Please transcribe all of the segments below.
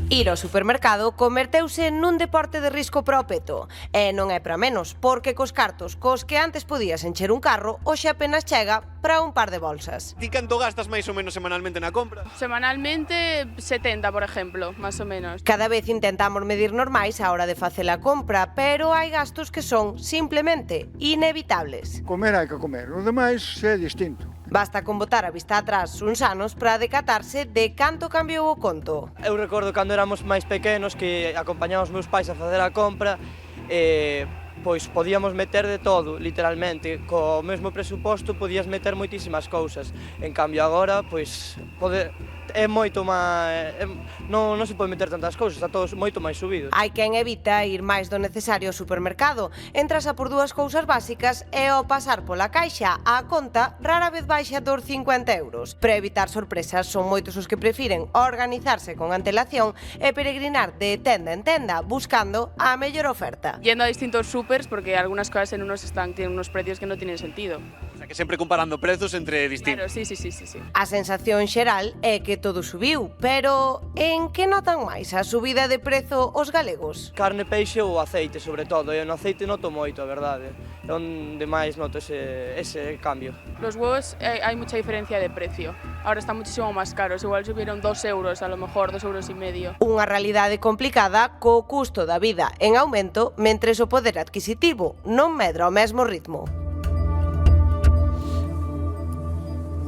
Ir ao supermercado converteuse nun deporte de risco para o peto. E non é para menos, porque cos cartos cos que antes podías encher un carro, hoxe apenas chega para un par de bolsas. Ti canto gastas máis ou menos semanalmente na compra? Semanalmente 70, por ejemplo, más o menos. Cada vez intentamos medir normais á hora de facer a compra, pero hai gastos que son simplemente inevitables. Comer hai que comer, o demais é distinto. Basta con botar a vista atrás uns anos para decatarse de canto cambiou o conto. Eu recordo cando éramos máis pequenos que acompañábamos meus pais a facer a compra e pois podíamos meter de todo, literalmente. Co mesmo presuposto podías meter moitísimas cousas. En cambio agora, pois, é moito máis... non se pode meter tantas cousas, está todo moito máis subido. Hai quen evita ir máis do necesario ao supermercado. Entras a por dúas cousas básicas e ao pasar pola caixa a conta rara vez baixa dos 50 euros. Para evitar sorpresas, son moitos os que prefiren organizarse con antelación e peregrinar de tenda en tenda buscando a mellor oferta. Yendo a distintos supers porque algunas cosas en unos tienen unos precios que no tienen sentido. O sea, que sempre comparando prezos entre distintos. Claro, sí. A sensación xeral é que todo subiu, pero en que notan máis a subida de prezo os galegos? Carne, peixe ou aceite, sobre todo. Eu no aceite noto moito, a verdade. É onde máis noto ese cambio. Los huevos hay mucha diferencia de precio. Ahora están muchísimo más caros. Igual subieron 2 euros, a lo mejor 2,5 euros. Unha realidade complicada co custo da vida en aumento mentres o poder adquisitivo non medra ao mesmo ritmo.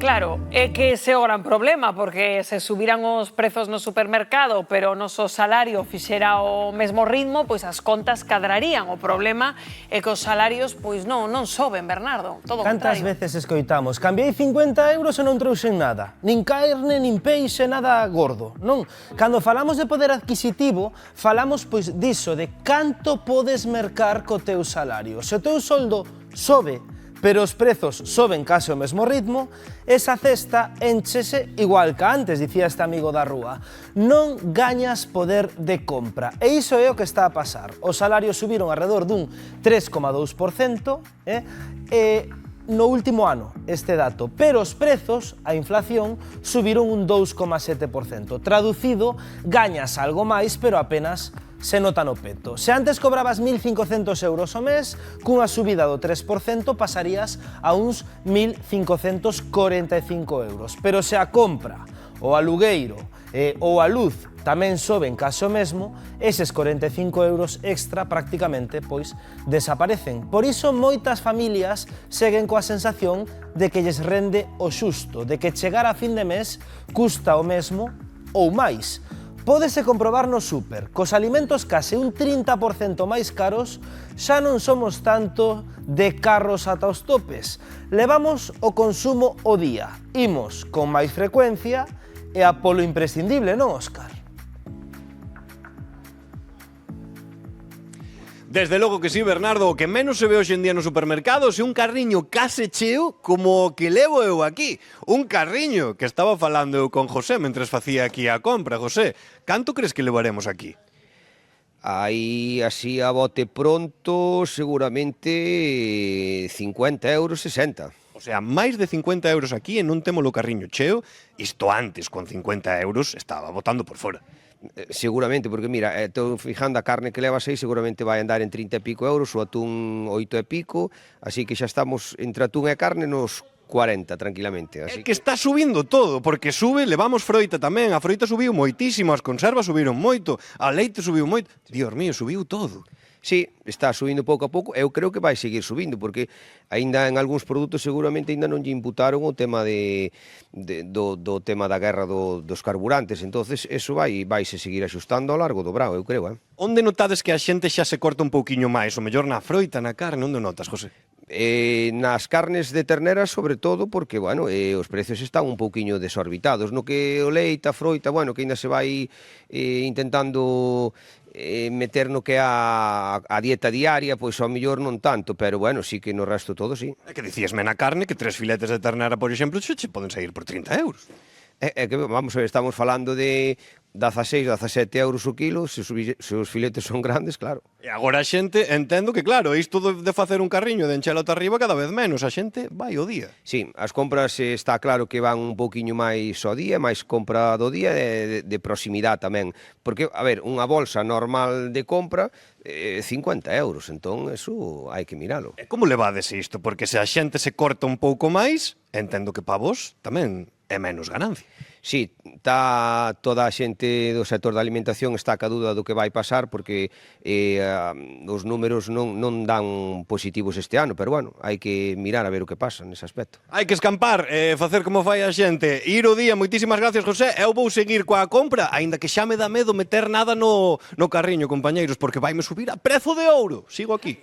Claro, é que ese é o gran problema, porque se subiran os prezos no supermercado, pero o noso salario fixera o mesmo ritmo, pois as contas cadrarían. O problema é que os salarios pois non soben, Bernardo, todo o Cantas contrario. veces escoitamos, cambiei 50 euros e non trouxen nada, nin carne, nin peixe, nada gordo, non? Cando falamos de poder adquisitivo, falamos pois diso, de canto podes mercar co teu salario. Se o teu soldo sobe, pero os prezos soben case ao mesmo ritmo, esa cesta enchese igual que antes, dicía este amigo da rúa. Non gañas poder de compra. E iso é o que está a pasar. Os salarios subiron alrededor dun 3,2%, no último ano, este dato, pero os prezos, a inflación, subiron un 2,7%. Traducido, gañas algo máis, pero apenas se nota no peto. Se antes cobrabas 1.500 euros ao mes, cunha subida do 3% pasarías a uns 1.545 euros. Pero se a compra, o alugueiro ou a luz tamén soben case o mesmo, eses 45 euros extra prácticamente pois desaparecen. Por iso moitas familias seguen coa sensación de que lles rende o xusto, de que chegar a fin de mes custa o mesmo ou máis. Pódese comprobar no súper, cos alimentos case un 30% máis caros, xa non somos tanto de carros ata os topes. Levamos o consumo o día, imos con máis frecuencia e a polo imprescindible, non, Óscar? Desde logo que sí, Bernardo, o que menos se ve hoxe en día no supermercado é un carriño case cheo como o que levo eu aquí. Un carriño que estaba falando eu con José mentres facía aquí a compra. José, canto crees que levaremos aquí? Aí, así a bote pronto, seguramente 50 euros, 60. O sea, máis de 50 euros aquí e non temos o carriño cheo. Isto antes, con 50 euros, estaba botando por fora. Seguramente, porque mira, estou fijando a carne que leva 6 seguramente vai andar en 30 e pico euros, o atún 8 e pico, así que xa estamos entre atún e carne nos 40 tranquilamente. É que está subindo todo, porque sube, levamos froita tamén, a froita subiu moitísimo, as conservas subiron moito, a leite subiu moito, Dios mío, subiu todo. Sí, está subindo pouco a pouco, eu creo que vai seguir subindo, porque aínda en algúns produtos seguramente aínda non lle imputaron o tema do tema da guerra dos carburantes, entonces eso vaise seguir axustando ao largo do brao, eu creo. Onde notades que a xente xa se corta un pouquiño máis, o mellor na froita, na carne, onde notas, José? Nas carnes de ternera, sobre todo, porque, bueno, os precios están un pouquiño desorbitados, no que o leite, a froita, bueno, que ainda se vai intentando meter no que é a dieta diaria, pois ao mellor non tanto, pero bueno, sí que no resto todo, sí. É que dicíasme na carne que 3 filetes de ternera, por exemplo, che poden sair por 30 euros. É que, vamos a ver, estamos falando de 16, 17 euros o kilo, se os filetes son grandes, claro. E agora a xente, entendo que claro, isto de facer un carriño de enchelo ata arriba cada vez menos, a xente vai o día. Sí, as compras está claro que van un pouquiño máis ao día, máis compra do día e de proximidade tamén. Porque, a ver, unha bolsa normal de compra, 50 euros, entón, eso hai que miralo. E como levades isto? Porque se a xente se corta un pouco máis, entendo que pa vos tamén é menos ganancia. Sí, está toda a xente do sector da alimentación está ca dúda do que vai pasar porque os números non dan positivos este ano, pero bueno, hai que mirar a ver o que pasa nese aspecto. Hai que escampar, facer como fai a xente. Ir o día, moitísimas gracias, José. Eu vou seguir coa compra, aínda que xa me dá medo meter nada no carriño, compañeiros, porque vaime subir a prezo de ouro. Sigo aquí.